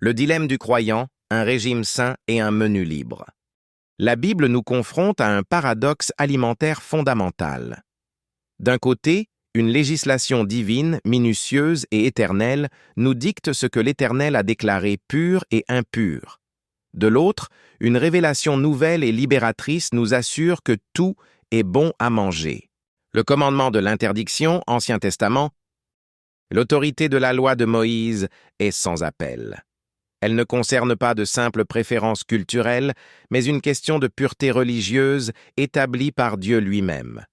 Le dilemme du croyant, un régime sain et un menu libre. La Bible nous confronte à un paradoxe alimentaire fondamental. D'un côté, une législation divine, minutieuse et éternelle nous dicte ce que l'Éternel a déclaré pur et impur. De l'autre, une révélation nouvelle et libératrice nous assure que tout est bon à manger. Le commandement de l'interdiction, Ancien Testament, l'autorité de la loi de Moïse est sans appel. Elle ne concerne pas de simples préférences culturelles, mais une question de pureté religieuse établie par Dieu lui-même.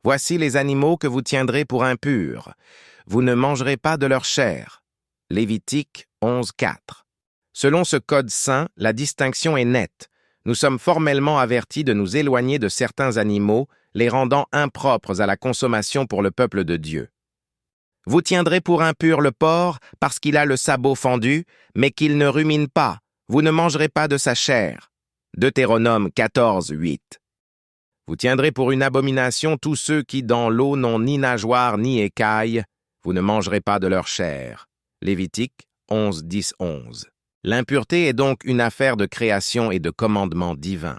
Voici les animaux que vous tiendrez pour impurs. Vous ne mangerez pas de leur chair. Lévitique 11.4. Selon ce code saint, la distinction est nette. Nous sommes formellement avertis de nous éloigner de certains animaux, les rendant impropres à la consommation pour le peuple de Dieu. Vous tiendrez pour impur le porc parce qu'il a le sabot fendu, mais qu'il ne rumine pas. Vous ne mangerez pas de sa chair. Deutéronome 14.8. Vous tiendrez pour une abomination tous ceux qui dans l'eau n'ont ni nageoire ni écailles. Vous ne mangerez pas de leur chair. Lévitique 11.10.11. L'impureté est donc une affaire de création et de commandement divin.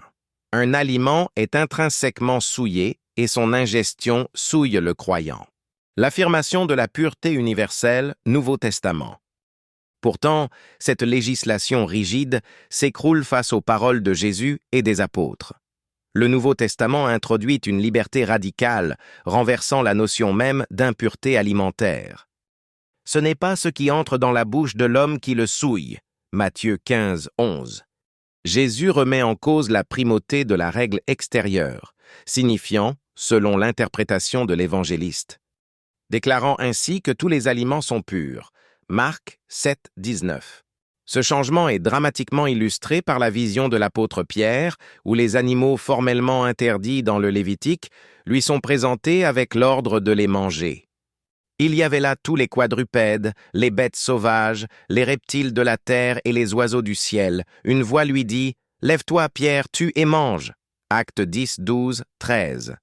Un aliment est intrinsèquement souillé et son ingestion souille le croyant. L'affirmation de la pureté universelle, Nouveau Testament. Pourtant, cette législation rigide s'écroule face aux paroles de Jésus et des apôtres. Le Nouveau Testament introduit une liberté radicale, renversant la notion même d'impureté alimentaire. Ce n'est pas ce qui entre dans la bouche de l'homme qui le souille. Matthieu 15.11. Jésus remet en cause la primauté de la règle extérieure, signifiant, selon l'interprétation de l'évangéliste, déclarant ainsi que tous les aliments sont purs. Marc 7.19. Ce changement est dramatiquement illustré par la vision de l'apôtre Pierre, où les animaux formellement interdits dans le Lévitique lui sont présentés avec l'ordre de les manger. Il y avait là tous les quadrupèdes, les bêtes sauvages, les reptiles de la terre et les oiseaux du ciel. Une voix lui dit « Lève-toi, Pierre, tue et mange » Actes 10, 12, 13.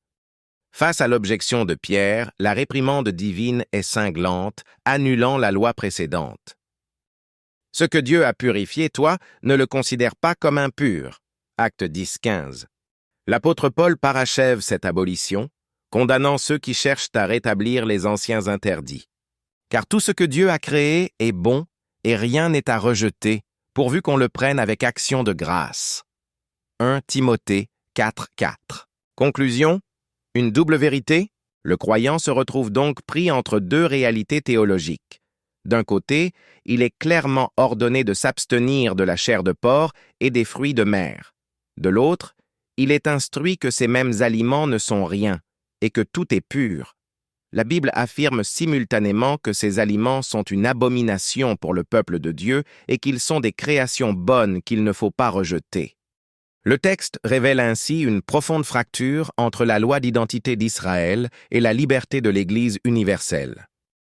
Face à l'objection de Pierre, la réprimande divine est cinglante, annulant la loi précédente. Ce que Dieu a purifié, toi, ne le considère pas comme impur. Actes 10, 15. L'apôtre Paul parachève cette abolition, condamnant ceux qui cherchent à rétablir les anciens interdits. Car tout ce que Dieu a créé est bon, et rien n'est à rejeter, pourvu qu'on le prenne avec action de grâce. 1 Timothée 4, 4. Conclusion, une double vérité? Le croyant se retrouve donc pris entre deux réalités théologiques. D'un côté, il est clairement ordonné de s'abstenir de la chair de porc et des fruits de mer. De l'autre, il est instruit que ces mêmes aliments ne sont rien, et que tout est pur. La Bible affirme simultanément que ces aliments sont une abomination pour le peuple de Dieu et qu'ils sont des créations bonnes qu'il ne faut pas rejeter. Le texte révèle ainsi une profonde fracture entre la loi d'identité d'Israël et la liberté de l'Église universelle.